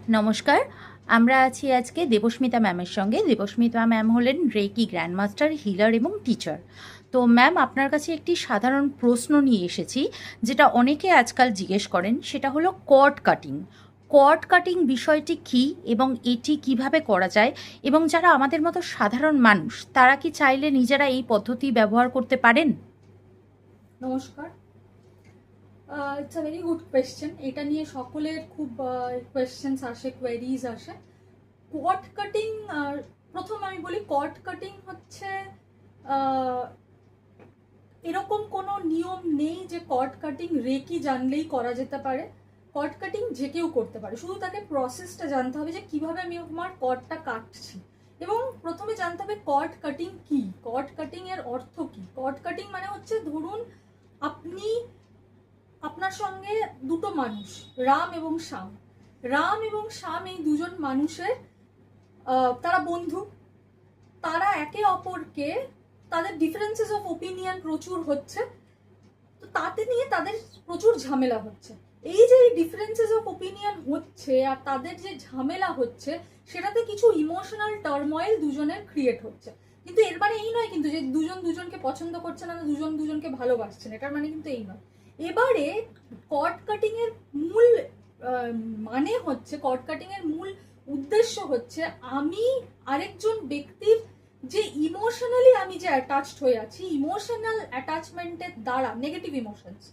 নমস্কার। আমরা আছি আজকে দেবস্মিতা ম্যামের সঙ্গে। দেবস্মিতা ম্যাম হলেন রেকি গ্র্যান্ডমাস্টার, হিলার এবং টিচার। তো ম্যাম, আপনার কাছে একটি সাধারণ প্রশ্ন নিয়ে এসেছি, যেটা অনেকে আজকাল জিজ্ঞেস করেন। সেটা হলো কর্ড কাটিং। কর্ড কাটিং বিষয়টি কী এবং এটি কিভাবে করা যায়, এবং যারা আমাদের মতো সাধারণ মানুষ তারা কি চাইলে নিজেরা এই পদ্ধতি ব্যবহার করতে পারেন? নমস্কার। It's a very good question. এটা নিয়ে সকলের খুব কোয়েশ্চেন্স আসে, কোয়েরিজ আসে। কর্ড কাটিং, প্রথম আমি বলি, কর্ড কাটিং হচ্ছে এরকম কোনো নিয়ম নেই যে কর্ড কাটিং রেকি জানলেই করা যেতে পারে। কর্ড কাটিং যে কেউ করতে পারে, শুধু তাকে প্রসেসটা জানতে হবে যে কিভাবে আমি আমার কর্ডটা কাটছি। এবং প্রথমে জানতে হবে কর্ড কাটিং কি, কর্ড কাটিং এর অর্থ কি। কর্ড কাটিং মানে হচ্ছে, ধরুন আপনি, আপনার সঙ্গে দুটো মানুষ, রাম এবং শ্যাম। রাম এবং শ্যাম এই দুজন মানুষের তারা বন্ধু। তারা একে অপরকে, তাদের ডিফারেন্সেস অফ ওপিনিয়ন প্রচুর হচ্ছে, তো তাতে নিয়ে তাদের প্রচুর ঝামেলা হচ্ছে। এই যে ডিফারেন্সেস অফ ওপিনিয়ন হচ্ছে আর তাদের যে ঝামেলা হচ্ছে, সেটাতে কিছু ইমোশনাল টার্ময়েল দুজনের ক্রিয়েট হচ্ছে। কিন্তু এর মানে এই নয় কিন্তু যে দুজন দুজনকে পছন্দ করছে না, দুজন দুজনকে ভালোবাসছে না, এটার মানে কিন্তু এই নয়। এবারে কর্ড কাটিং এর মূল মানে হচ্ছে, কর্ড কাটিং এর মূল উদ্দেশ্য হচ্ছে, আমি আরেকজন ব্যক্তির যে ইমোশনালি আমি যে অ্যাটাচড হয়ে আছি, ইমোশনাল অ্যাটাচমেন্টের দ্বারা নেগেটিভ ইমোশনস,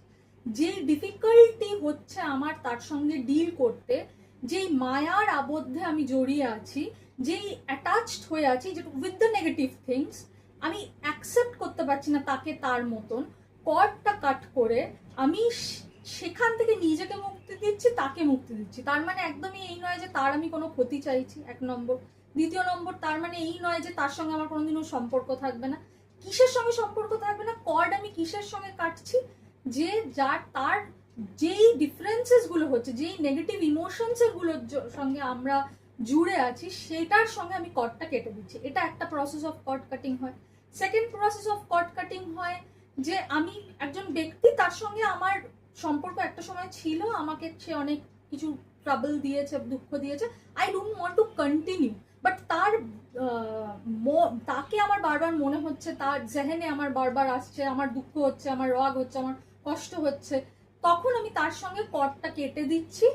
যে ডিফিকাল্টি হচ্ছে আমার তার সঙ্গে ডিল করতে, যেই মায়ার আবদ্ধে আমি জড়িয়ে আছি, যেই অ্যাটাচড হয়ে আছি উইথ দ্য নেগেটিভ থিংস, আমি অ্যাকসেপ্ট করতে পারছি না তাকে তার মতন, কর্ডটা কাট করে আমি সেখান থেকে নিজেকে মুক্তি দিচ্ছি, তাকে মুক্তি দিচ্ছি। তার মানে একদমই এই নয় যে তার আমি কোনো ক্ষতি চাইছি, এক নম্বর। দ্বিতীয় নম্বর, তার মানে এই নয় যে তার সঙ্গে আমার কোনোদিনও সম্পর্ক থাকবে না। কিসের সঙ্গে সম্পর্ক থাকবে না? কর্ড আমি কিসের সঙ্গে কাটছি? যে যার তার যেই ডিফারেন্সেস গুলো হচ্ছে, যেই নেগেটিভ ইমোশনস গুলোর সঙ্গে আমরা জুড়ে আছি, সেটার সঙ্গে আমি কর্ডটা কেটে দিচ্ছি। এটা একটা প্রসেস অফ কর্ড কাটিং হয়। Second process of cord cutting হয় যে আমি একজন ব্যক্তি, তার সঙ্গে আমার সম্পর্ক একটা সময় ছিল, আমাকে সে অনেক কিছু ট্রাবল দিয়েছে, দুঃখ দিয়েছে, I don't want to continue, but তার তাকে আমার বারবার মনে হচ্ছে, তার জেহেনে আমার বারবার আসছে, আমার দুঃখ হচ্ছে, আমার রাগ হচ্ছে, আমার কষ্ট হচ্ছে, তখন আমি তার সঙ্গে কর্ডটা কেটে দিচ্ছি,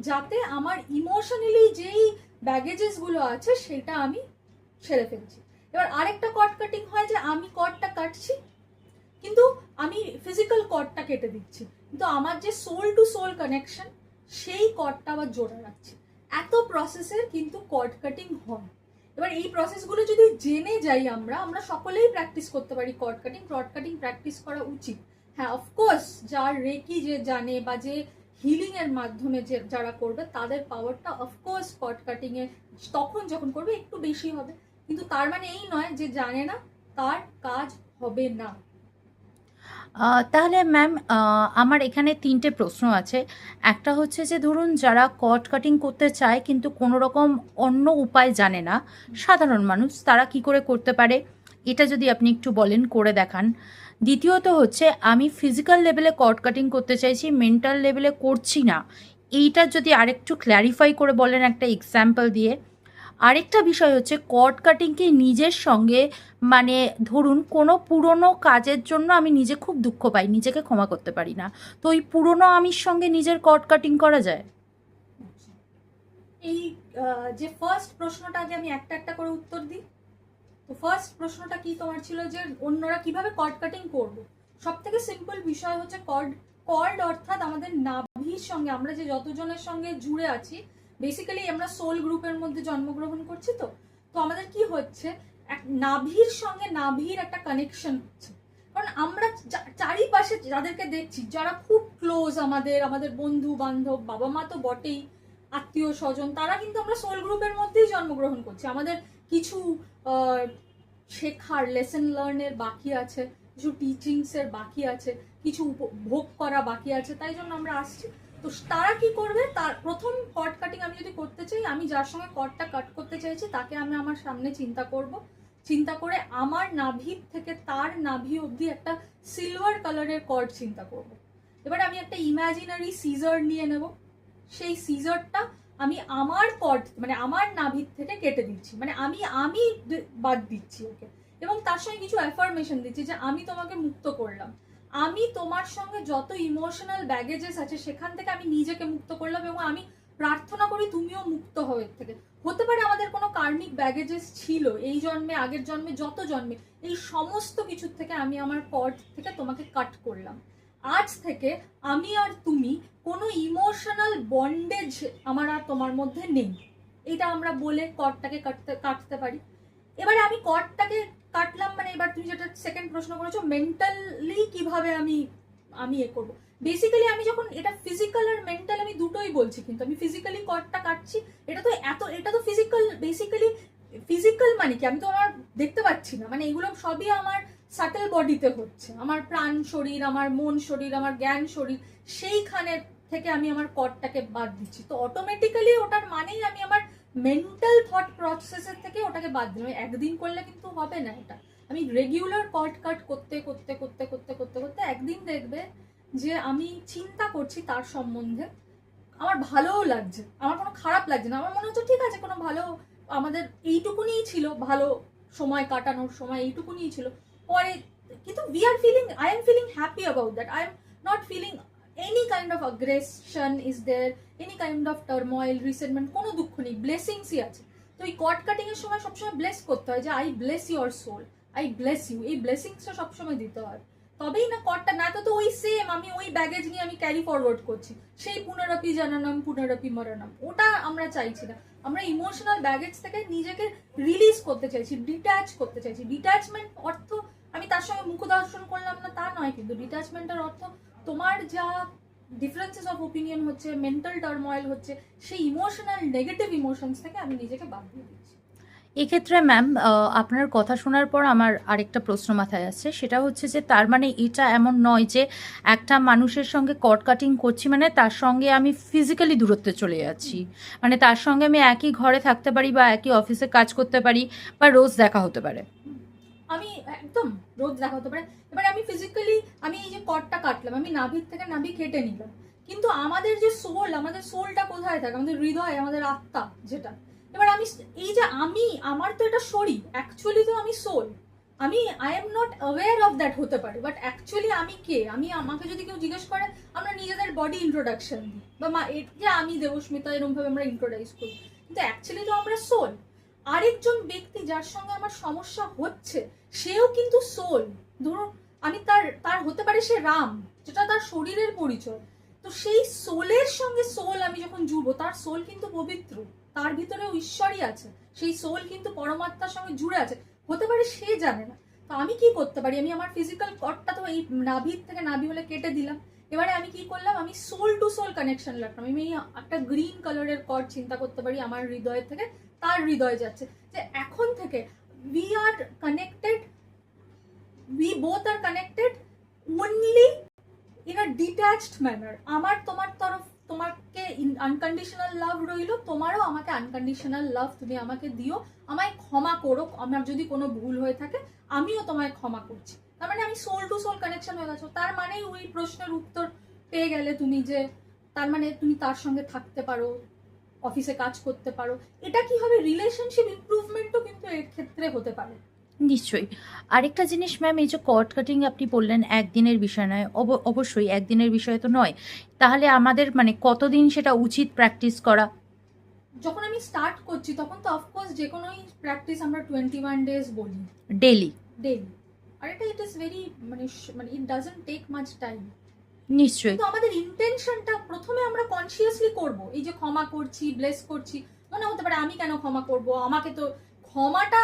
যাতে আমার ইমোশনালি যেই ব্যাগেজেস গুলো আছে সেটা আমি ছেড়ে ফেলছি। এবার আরেকটা কর্ড কাটিং হয় যে আমি কর্ডটা কাটছি, কিন্তু আমি ফিজিক্যাল কর্ডটা কেটে দিচ্ছি, কিন্তু আমার যে সোল টু সোল কানেকশন, সেই কর্ডটা আবার জোড়া রাখছি। এত প্রসেসের কিন্তু কর্ড কাটিং হয়। এবার এই প্রসেসগুলো যদি জেনে যাই আমরা, আমরা সকলেই প্র্যাকটিস করতে পারি cord cutting. Cord cutting practice করা উচিত। হ্যাঁ, অফকোর্স যার রেকি যে জানে বা যে হিলিং এর মাধ্যমে যে যারা করবে, তাদের পাওয়ারটা অফকোর্স কর্ড কাটিং এ তখন যখন করবে একটু বেশি হবে, কিন্তু তার মানে এই নয় যে জানে না তার কাজ হবে না। তাহলে ম্যাম, আমার এখানে ৩টে প্রশ্ন আছে। একটা হচ্ছে যে, ধরুন যারা কট কাটিং করতে চায় কিন্তু কোনো রকম অন্য উপায় জানে না, সাধারণ মানুষ, তারা কি করে করতে পারে? এটা যদি আপনি একটু বলেন, করে দেখান। দ্বিতীয়ত হচ্ছে, আমি ফিজিক্যাল লেভেলে কট কাটিং করতে চাইছি, মেন্টাল লেভেলে করছি না, এইটা যদি আরেকটু ক্ল্যারিফাই করে বলেন একটা এক্সাম্পল দিয়ে। আরেকটা বিষয় হচ্ছে, কর্ড কাটিংকে নিজের সঙ্গে, মানে ধরুন কোনো পুরনো কাজের জন্য আমি নিজে খুব দুঃখ পাই, নিজেকে ক্ষমা করতে পারি না, তো ওই পুরনো আমির সঙ্গে নিজের কর্ড কাটিং করা যায়? এই যে ফার্স্ট প্রশ্নটা, আগে আমি একটা একটা করে উত্তর দিই। তো ফার্স্ট প্রশ্নটা কি তোমার ছিল, যে অন্যরা কিভাবে কর্ড কাটিং করবে? সব থেকে সিম্পল বিষয় হচ্ছে কর্ড। কর্ড অর্থাৎ আমাদের নাভির সঙ্গে, আমরা যে যতজনের সঙ্গে জুড়ে আছি, বেসিক্যালি আমরা সোল গ্রুপের মধ্যে জন্মগ্রহণ করছি। তো তো আমাদের কি হচ্ছে, এক নাভির সঙ্গে নাভির একটা কানেকশন হচ্ছে। কারণ আমরা চারিপাশে যাদেরকে দেখছি, যারা খুব ক্লোজ, আমাদের আমাদের বন্ধু বান্ধব, বাবা মা তো বটেই, আত্মীয় স্বজন, তারা কিন্তু আমরা সোল গ্রুপের মধ্যেই জন্মগ্রহণ করছি। আমাদের কিছু শেখার, লেসন লার্নের বাকি আছে, কিছু টিচিংসের বাকি আছে, কিছু ভোগ করা বাকি আছে, তাই জন্য আমরা আসছি। তো তারা কি করবে, তার প্রথম কর্ড কাটিং আমি যদি করতে চাই, আমি যার সঙ্গে কর্ডটা কাট করতে চাইছি তাকে আমি আমার সামনে চিন্তা করব। চিন্তা করে আমার নাভির থেকে তার নাভি অবধি একটা সিলভার কালারের কর্ড চিন্তা করব। এবার আমি একটা ইমাজিনারি সিজার নিয়ে নেব। সেই সিজারটা আমি আমার কট মানে আমার নাভির থেকে কেটে দিচ্ছি, মানে আমি বাদ দিচ্ছি ওকে, এবং তার সঙ্গে কিছু অ্যাফার্মেশন দিচ্ছি যে আমি তোমাকে মুক্ত করলাম, আমি তোমার সঙ্গে যত ইমোশনাল ব্যাগেজেস আছে সেখান থেকে আমি নিজেকে মুক্ত করলাম, এবং আমি প্রার্থনা করি তুমিও মুক্ত হও এর থেকে। হতে পারে আমাদের কোনো কার্মিক ব্যাগেজেস ছিল এই জন্মে, আগের জন্মে, যত জন্মে, এই সমস্ত কিছুর থেকে আমি আমার কর্ড থেকে তোমাকে কাট করলাম। আজ থেকে আমি আর তুমি কোনো ইমোশনাল বন্ডেজ আমার আর তোমার মধ্যে নেই, এটা আমরা বলে কর্ডটাকে কাটতে পারি। এবারে আমি কর্ডটাকে কাটলাম, মানে এবার তুমি যেটা সেকেন্ড প্রশ্ন করেছো মেন্টালি কিভাবে আমি এ করবো, বেসিক্যালি আমি যখন এটা ফিজিক্যাল আর মেন্টাল আমি দুটোই বলছি, কিন্তু আমি ফিজিক্যালি কর্ডটা কাটছি, এটা তো ফিজিক্যাল, বেসিক্যালি ফিজিক্যাল মানে কি, আমি তো আমার দেখতে পাচ্ছি না, মানে এগুলো সবই আমার সাটেল বডিতে হচ্ছে, আমার প্রাণ শরীর, আমার মন শরীর, আমার জ্ঞান শরীর, সেইখানে থেকে আমি আমার কর্ডটাকে বাদ দিচ্ছি, তো অটোমেটিক্যালি ওটার মানেই আমি আমার মেন্টাল থট প্রসেসের থেকে ওটাকে বাদ দিলাম। একদিন করলে কিন্তু হবে না এটা, আমি রেগুলার কর্ড কাট করতে করতে করতে করতে করতে করতে একদিন দেখবে যে আমি চিন্তা করছি তার সম্বন্ধে, আমার ভালোও লাগছে, আমার কোনো খারাপ লাগছে না, আমার মনে হচ্ছে ঠিক আছে কোনো ভালো, আমাদের এইটুকুনিই ছিল ভালো সময় কাটানোর সময়, এইটুকুনিই ছিল পরে, কিন্তু I am feeling happy about that. I am not feeling any kind of aggression is there, any kind of turmoil, resentment, কোনো দুঃখ নেই, ব্লেসিংসই আছে। তো এই কর্ড কাটিং এর সময় সবসময় ব্লেস করতে হয় যে I bless your soul, I bless you, এই ব্লেসিংসটা সবসময় দিতে হয়, তবেই না কর্ডটা, না তো ওই সেম আমি ওই ব্যাগেজ নিয়ে আমি ক্যারি ফরওয়ার্ড করছি, সেই পুনরাপি জানানাম পুনরাপি মরণম, ওটা আমরা চাইছি না। আমরা ইমোশনাল ব্যাগেজ থেকে নিজেকে রিলিজ করতে চাইছি, ডিট্যাচ করতে চাইছি। ডিট্যাচমেন্ট অর্থ আমি তার সঙ্গে মুখ দর্শন করলাম না তা নয়, কিন্তু ডিট্যাচমেন্টের অর্থ তোমার যা ডিফারেন্সেস অফ ওপিনিয়ন হচ্ছে, মেন্টাল টার্ময়েল হচ্ছে, সেই ইমোশনাল নেগেটিভ ইমোশনস থেকে আমি নিজেকে বাদ দিয়ে দিচ্ছি। এক্ষেত্রে ম্যাম আপনার কথা শোনার পর আমার আরেকটা প্রশ্ন মাথায় আসছে, সেটা হচ্ছে যে তার মানে এটা এমন নয় যে একটা মানুষের সঙ্গে কর্ড কাটিং করছি মানে তার সঙ্গে আমি ফিজিক্যালি দূরত্বে চলে যাচ্ছি, মানে তার সঙ্গে আমি একই ঘরে থাকতে পারি বা একই অফিসে কাজ করতে পারি বা রোজ দেখা হতে পারে। আমি একদম রোজ দেখা হতে পারে। এবার আমি ফিজিক্যালি আমি এই যে কর্ডটা কাটলাম, আমি নাভির থেকে নাভি কেটে নিলাম, কিন্তু আমাদের যে সোল, আমাদের সোলটা কোথায় থাকে, আমাদের হৃদয়, আমাদের আত্মা যেটা, এবার আমি এই যে আমার তো এটা শরীর, অ্যাকচুয়ালি তো আমি soul, I am not aware of that হতে পারে, বাট অ্যাকচুয়ালি আমি কে, আমাকে যদি কেউ জিজ্ঞেস করে, আমরা নিজেদের বডি ইন্ট্রোডাকশন দিই বা যে আমি দেবস্মিতা, এরকম ভাবে আমরা ইন্ট্রোডিউস করি, কিন্তু অ্যাকচুয়ালি তো আমরা সোল। আরেকজন ব্যক্তি যার সঙ্গে আমার সমস্যা হচ্ছে সেও কিন্তু সোল, ধরুন আমি তার হতে পারে সে রাম, যেটা তার শরীরের পরিচয়, তো সেই সোলের সঙ্গে সোল আমি যখন জুড়বো, তার সোল কিন্তু পবিত্র, তার ভিতরেও ঈশ্বরই আছে, সেই সোল কিন্তু পরমাত্মার সঙ্গে জুড়ে আছে, হতে পারে সে জানে না। তো আমি কি করতে পারি, আমি আমার ফিজিক্যাল কর্ডটা তো এই নাভির থেকে নাভি হলে কেটে দিলাম, এবারে আমি কি করলাম, আমি সোল টু সোল কানেকশন রাখলাম, আমি একটা গ্রিন কালারের কর্ড চিন্তা করতে পারি আমার হৃদয়ের থেকে তার হৃদয়ে যাচ্ছে, যে এখন থেকে we both are connected only in a detached manner. আমার তোমার তরফ তোমাকে আনকন্ডিশনাল লাভ রইলো, তোমারও আমাকে আনকন্ডিশনাল লাভ তুমি আমাকে দিও, আমায় ক্ষমা করো, আমার যদি কোনো ভুল হয়ে থাকে আমিও তোমায় ক্ষমা করছি। তার মানে আমি সোল টু সোল কানেকশন হয়ে গেছো, তার মানে ওই প্রশ্নের উত্তর পেয়ে গেলে তুমি, যে তার মানে তুমি তার সঙ্গে থাকতে পারো, অফিসে কাজ করতে পারো, এটা কি হবে, রিলেশনশিপ ইমপ্রুভমেন্টও কিন্তু এর ক্ষেত্রে হতে পারে। নিশ্চয়ই। আরেকটা জিনিস ম্যাম, এই যে কর্ড কাটিং আপনি বললেন একদিনের বিষয় নয়, অবশ্যই একদিনের বিষয় তো নয়, তাহলে আমাদের মানে কতদিন সেটা উচিত প্র্যাকটিস করা? যখন আমি স্টার্ট করছি তখন তো অফকোর্স যে কোনোই প্র্যাকটিস আমরা 21 ডেজ বলি, ডেলি। আর এটা ইট ইজ ভেরি মানে it doesn't take much time. নিশ্চয়ই। কিন্তু আমাদের ইন্টেনশনটা প্রথমে আমরা কনসিয়াসলি করব, এই যে ক্ষমা করছি, ব্লেস করছি, মনে হতে পারে আমি কেন ক্ষমা করব, আমাকে তো ক্ষমাটা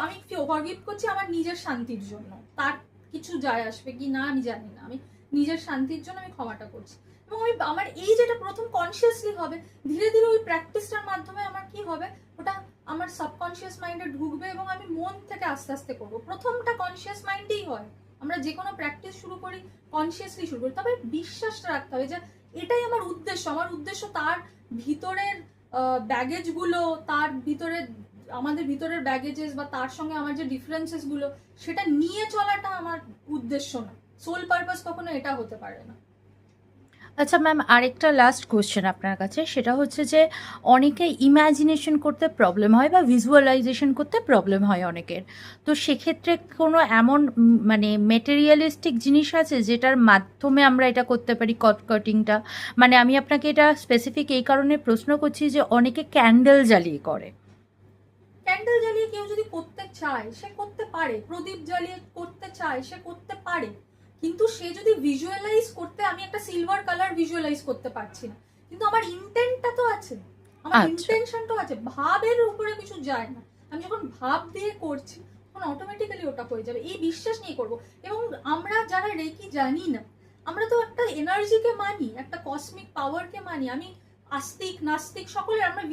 আমি ফরগিভ করছি আমার নিজের শান্তির জন্য, তার কিছু যায় আসবে কি না আমি জানি না, আমি নিজের শান্তির জন্য আমি ক্ষমাটা করছি, এবং আমার এই যেটা প্রথম কনসিয়াসলি হবে, ধীরে ধীরে ওই প্র্যাকটিসটার মাধ্যমে আমার কি হবে, ওটা আমার সাবকনসিয়াস মাইন্ডে ঢুকবে এবং আমি মন থেকে আস্তে আস্তে করবো। প্রথমটা কনসিয়াস মাইন্ডেই হয়, আমরা যে কোনো প্র্যাকটিস শুরু করি কনসিয়াসলি শুরু করি, তবে বিশ্বাসটা রাখতে হবে যে এটাই আমার উদ্দেশ্য তার ভিতরের ব্যাগেজগুলো, তার ভিতরে আমাদের ভিতরের ব্যাগেজেস বা তার সঙ্গে আমার যে ডিফারেন্সেস গুলো সেটা নিয়ে চলাটা আমার উদ্দেশ্য না, সোল পারপাস কখনো এটা হতে পারে না। আচ্ছা ম্যাম, আরেকটা লাস্ট কোয়েশ্চেন আপনার কাছে, সেটা হচ্ছে যে অনেকে ইমাজিনেশন করতে প্রবলেম হয় বা ভিজুয়ালাইজেশন করতে প্রবলেম হয় অনেকের। তো সেক্ষেত্রে কোনো এমন মানে মেটেরিয়ালিস্টিক জিনিস আছে যেটার মাধ্যমে আমরা এটা করতে পারি, কট কাটিংটা? মানে আমি আপনাকে এটা স্পেসিফিক এই কারণে প্রশ্ন করছি যে অনেকে ক্যান্ডেল জ্বালিয়ে করে। ক্যান্ডেল জ্বালিয়ে কেউ যদি করতে চায় সে করতে পারে, প্রদীপ জ্বালিয়ে করতে চায় সে করতে পারে, কিন্তু সে যদি ভিজুয়ালাইজ করতে, আমি একটা সিলভার কালার ভিজুয়ালাইজ করতে পারছি না, কিন্তু আমার ইন্টেন্টটা তো আছে, আমার আচ্ছা, ইন্টেনশনটা আছে, ভাবের উপরে কিছু যায় না। আমি যখন ভাব দিয়ে করছি তখন অটোমেটিক্যালি ওটা হয়ে যাবে, এই বিশ্বাস নিয়ে করব। এবং আমরা যারা রেকি জানি না, আমরা তো একটা এনার্জিকে মানি, একটা কসমিক পাওয়ারকে মানি। আমি আস্তিক নাস্তিক সকলে আমরা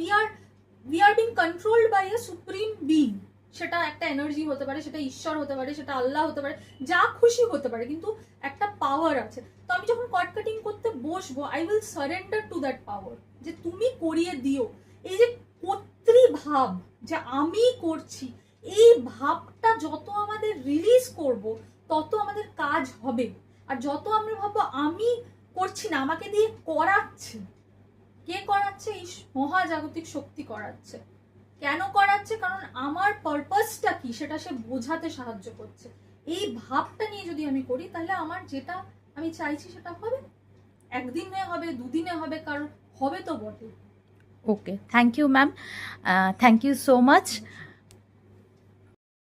we are being controlled by a supreme being. সেটা একটা এনার্জি হতে পারে, সেটা ঈশ্বর হতে পারে, সেটা আল্লাহ হতে পারে, যা খুশি হতে পারে, কিন্তু একটা পাওয়ার আছে। তো আমি যখন কট কাটিং করতে বসবো, I will surrender to that পাওয়ার, যে তুমি করিয়ে দিও। এই যে কর্তৃ ভাব, যে আমি করছি, এই ভাবটা যত আমাদের রিলিজ করব তত আমাদের কাজ হবে। আর যত আমরা ভাববো আমি করছি না, আমাকে দিয়ে করাচ্ছে, কে করাচ্ছে? এই মহাজাগতিক শক্তি করাচ্ছে। কেন করাচ্ছে? কারণ আমার পারপাসটা কি সেটা সে বোঝাতে সাহায্য করছে। এই ভাবটা নিয়ে যদি আমি করি তাহলে আমার যেটা আমি চাইছি সেটা হবে। একদিনে হবে, দুদিনে হবে, কারণ হবে তো বটে। Okay, thank you ma'am, thank you so much.